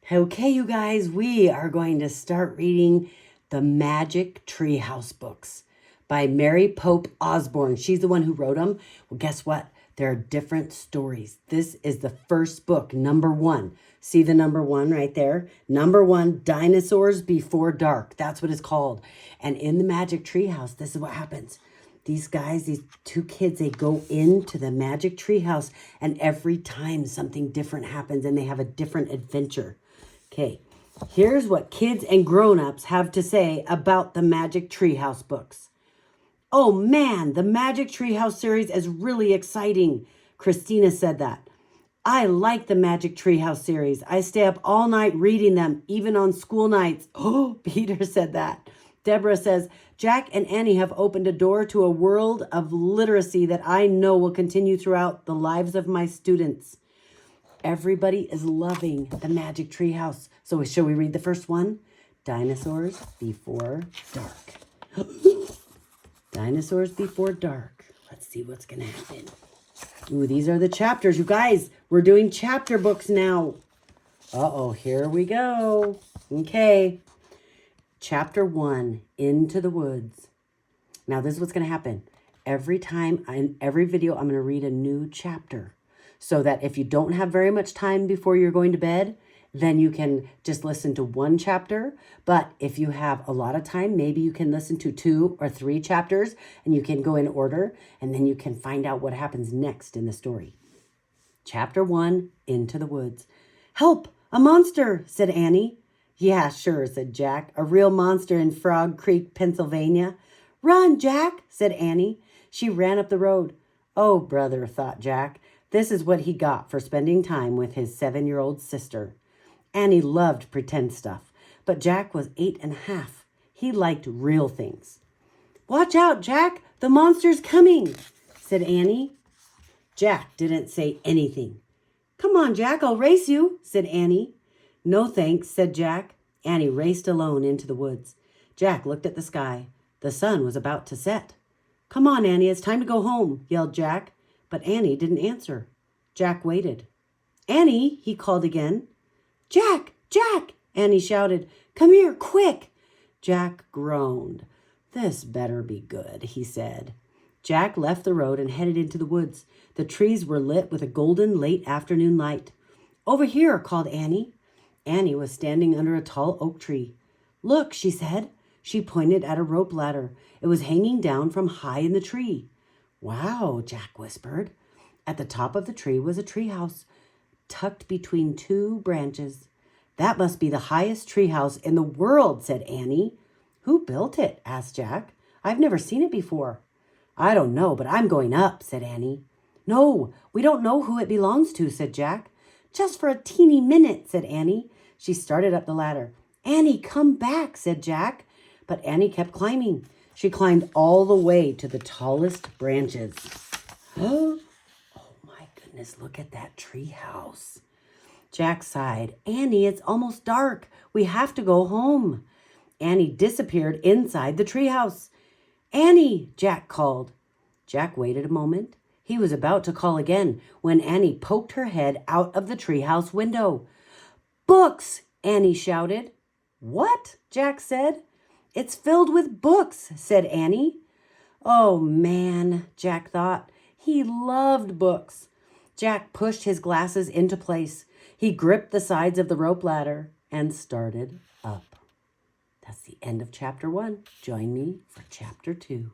Okay, you guys, we are going to start reading the Magic Treehouse books by Mary Pope Osborne. She's the one who wrote them. Well, guess what? There are different stories. This is the first book, number 1. See the number 1 right there? Number 1, Dinosaurs Before Dark. That's what it's called. And in the Magic Treehouse, this is what happens. These guys, these 2 kids, they go into the Magic Treehouse, and every time something different happens and they have a different adventure. Okay, here's what kids and grown-ups have to say about the Magic Treehouse books. Oh man, the Magic Treehouse series is really exciting. Christina said that. I like the Magic Treehouse series. I stay up all night reading them, even on school nights. Oh, Peter said that. Deborah says, Jack and Annie have opened a door to a world of literacy that I know will continue throughout the lives of my students. Everybody is loving the Magic Treehouse. So shall we read the first one? Dinosaurs Before Dark. Dinosaurs Before Dark. Let's see what's going to happen. Ooh, these are the chapters. You guys, we're doing chapter books now. Uh-oh, here we go. Okay. Chapter 1, Into the Woods. Now, this is what's going to happen. Every time, in every video, I'm going to read a new chapter. So that if you don't have very much time before you're going to bed, then you can just listen to 1 chapter. But if you have a lot of time, maybe you can listen to 2 or 3 chapters and you can go in order and then you can find out what happens next in the story. Chapter 1, Into the Woods. Help! A monster, said Annie. Yeah, sure, said Jack. A real monster in Frog Creek, Pennsylvania. Run, Jack, said Annie. She ran up the road. Oh, brother, thought Jack. This is what he got for spending time with his 7-year-old sister. Annie loved pretend stuff, but Jack was 8.5. He liked real things. Watch out, Jack! The monster's coming, said Annie. Jack didn't say anything. Come on, Jack, I'll race you, said Annie. No thanks, said Jack. Annie raced alone into the woods. Jack looked at the sky. The sun was about to set. Come on, Annie, it's time to go home, yelled Jack. But Annie didn't answer. Jack waited. Annie, he called again. Jack, Jack, Annie shouted. Come here, quick. Jack groaned. This better be good, he said. Jack left the road and headed into the woods. The trees were lit with a golden late afternoon light. Over here, called Annie. Annie was standing under a tall oak tree. Look, she said. She pointed at a rope ladder. It was hanging down from high in the tree. Wow, Jack whispered. At the top of the tree was a treehouse, tucked between 2 branches. That must be the highest treehouse in the world, said Annie. Who built it? Asked Jack. I've never seen it before. I don't know, but I'm going up, said Annie. No, we don't know who it belongs to, said Jack. Just for a teeny minute, said Annie. She started up the ladder. Annie, come back, said Jack. But Annie kept climbing. She climbed all the way to the tallest branches. Oh my goodness, look at that tree house. Jack sighed. Annie, it's almost dark. We have to go home. Annie disappeared inside the treehouse. Annie, Jack called. Jack waited a moment. He was about to call again when Annie poked her head out of the treehouse window. Books, Annie shouted. What? Jack said. It's filled with books, said Annie. Oh, man, Jack thought. He loved books. Jack pushed his glasses into place. He gripped the sides of the rope ladder and started up. That's the end of chapter 1. Join me for chapter 2.